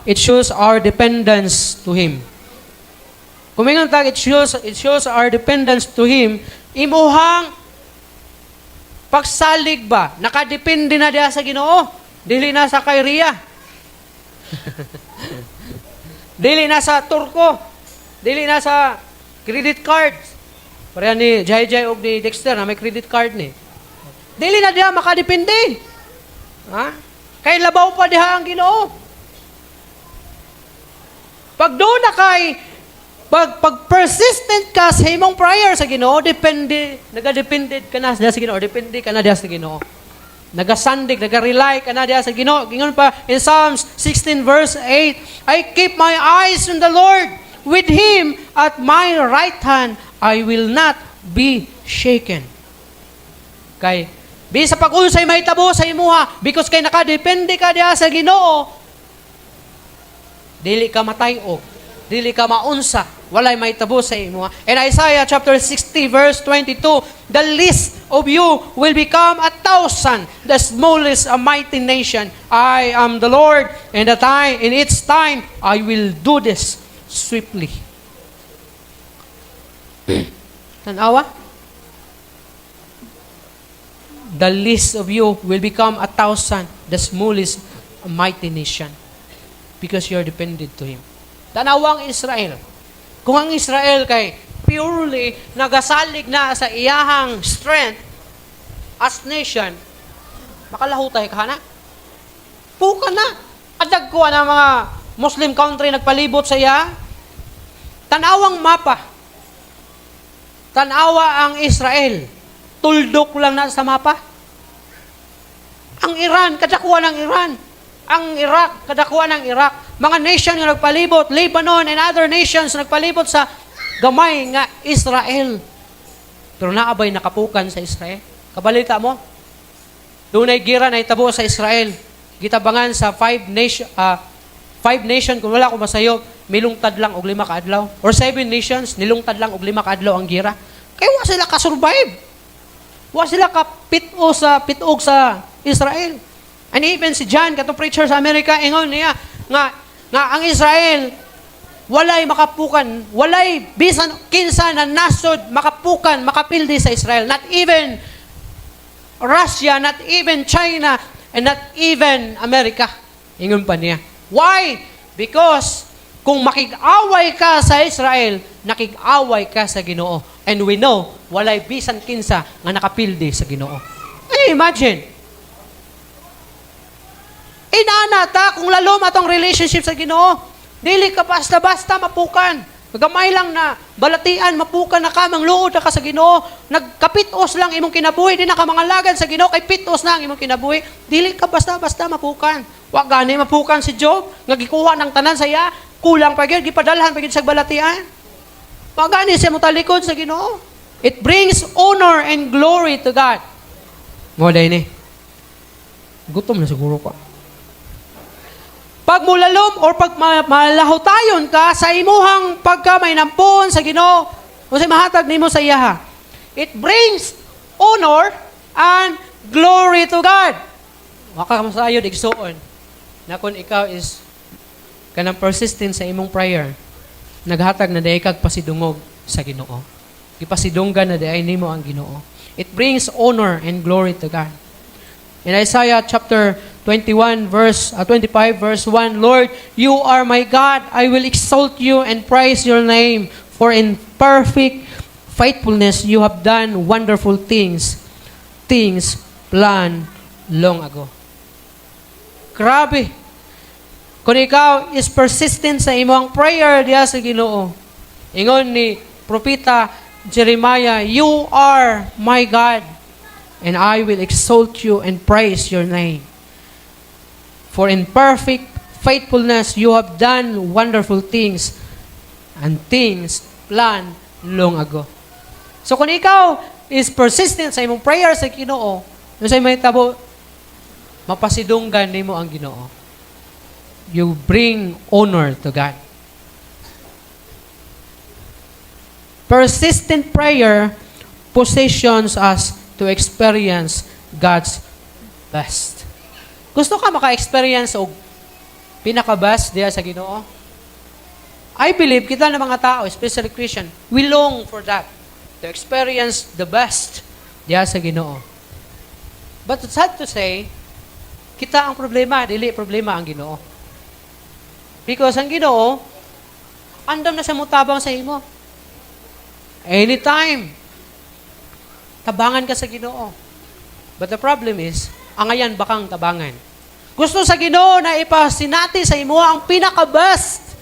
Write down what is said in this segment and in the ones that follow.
it shows our dependence to Him. Kumingon tag, it shows our dependence to Him. Imuhang pagsalig ba, nakadepende na diya sa Ginoo. Dili na sa kay Ria. Dili na sa Turko. Dili na sa credit card. Pareha ni Jai og ni Dexter na may credit card ni. Dili na diya makadepende. Ha? Kay labaw pa diha ang Ginoo. Pag doon na kay pag persistent ka sa imong prayer sa Ginoo, nagadepended ka na sa Ginoo, depende ka na diha sa Ginoo. Nagasandig, nagarely ka na diha sa Ginoo. Gingon pa in Psalms 16 verse 8, I keep my eyes on the Lord. With Him at my right hand, I will not be shaken. Kay bisa pag-unsay mahitabo sa imuha, because kay nakadepende ka diha sa Ginoo, dili ka matayog, dili ka maunsa, walay mahitabo sa imuha. In Isaiah chapter 60 verse 22, the least of you will become 1,000, the smallest a mighty nation. I am the Lord, and in its time I will do this swiftly. Tanawa? The least of you will become 1,000, the smallest a mighty nation, because you're dependent to Him. Tanawang Israel. Kung ang Israel kay purely nagasalig na sa iyahang strength as nation, makalahutay ka na. Puka na. Adag ko na mga Muslim country nagpalibot sa iya. Tanawang mapa. Tanawa ang Israel. Tuldok lang na sa mapa. Ang Iran, kadakuha ng Iran. Ang Iraq, kadakuha ng Iraq. Mga nation nga nagpalibot, Lebanon and other nations nagpalibot sa gamay nga Israel. Pero naabay nakapukan sa Israel. Kabalita mo? Dunay gira na itabo sa Israel. Gitabangan sa five nation, kung wala ko masayo, milungtad lang og 5 kaadlaw. Or 7 nations, nilungtad lang og 5 kaadlaw ang gira. Kaya wa sila ka-survive. Wa sila ka-pitog sa Israel. And even si John, katong preacher sa Amerika, ingon niya, nga ang Israel, walay makapukan, walay bisan kinsa na nasod, makapukan, makapildi sa Israel. Not even Russia, not even China, and not even America. Ingon pa niya. Why? Because kung makig-away ka sa Israel, nakig-away ka sa Ginoo. And we know, walay bisan kinsa nga nakapildi sa Ginoo. Ay, imagine. Inaanata kung lalom atong relationship sa Ginoo. Dili ka basta-basta mapukan. Gamay lang na balatian, mapukan na ka, mangluod na ka sa Ginoo. Nagkapitos lang imong kinabuhi, di na ka mangalagad sa Ginoo, kay pitos na ang imong kinabuhi. Dili ka basta-basta mapukan. Wa gani mapukan si Job, nga gikuha ng tanan sa iya, kulang pa gyud, gipadalhan pa gyud sa balatian. Wa gani siya motalikod sa Ginoo. It brings honor and glory to God. Mo day ni. Gutom na siguro ka. Pag mulalom or pag malahutayon ka sa imuhang pagka may nampon sa Ginoo, o sa mahatag nimo sa iya, it brings honor and glory to God. Waka ka masayod, igsuon, na kung ikaw is kanang persistent sa imong prayer, naghatag na dahi kag pasidungog sa Ginoo. Ipasidunggan na dahi nimo ang Ginoo. It brings honor and glory to God. In Isaiah chapter 25 verse 1, Lord, you are my God. I will exalt you and praise your name. For in perfect faithfulness you have done wonderful things planned long ago. Grabe. Kung ikaw is persistent sa imong prayer diya sa Ginoo, ingon ni Propeta Jeremiah, you are my God, and I will exalt you and praise your name. For in perfect faithfulness you have done wonderful things, and things planned long ago. So kung ikaw is persistent sa imong prayer sa Ginoo, sa may tabo, mapasidunggan nimo ang Ginoo. You bring honor to God. Persistent prayer positions us to experience God's best. Gusto ka maka-experience og pinakabas diya sa Ginoo. I believe kita na mga tao, especially Christian, we long for that, to experience the best diya sa Ginoo. But it's sad to say, kita ang problema, dili problema ang Ginoo. Because ang Ginoo, andam na siya mutabang sa imo. Anytime, tabangan ka sa Ginoo. But the problem is, ang ayan bakang tabangan. Gusto sa Ginoo na ipasinati sa imo ang pinakabest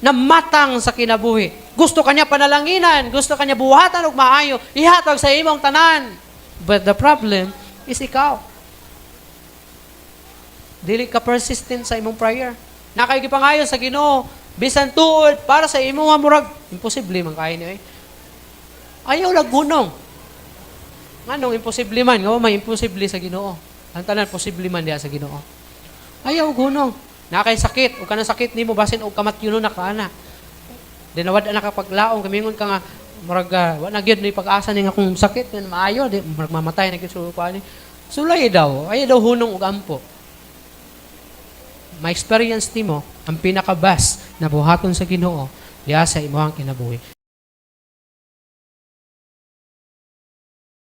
na matang sa kinabuhi. Gusto kanya panalanginan, gusto kanya buhatan og maayo, ihatag sa imong tanan. But the problem is ikaw. Dili ka persistent sa imong prayer. Nakaigipangayo sa Ginoo, bisan tuod para sa imong murag imposible man kay ni. Ayaw lagunong. Nganong imposible man, nga may imposible sa Ginoo. Ang tanan posible man diha sa Ginoo. Ayaw gunong. Nakay sakit, o kanang sakit nimo basin og kamatyuno na kaana. Dinawad na kapaglaong kamingon ka nga murag wa na gyud ni pag-asa ni nga kung sakit nga maayo di murag mamatay na gyud so kuani. Sulay daw, ay daw hunong og ampo. Ma-experience nimo ang pinakabas na buhaton sa Ginoo diha sa imong kinabuhi.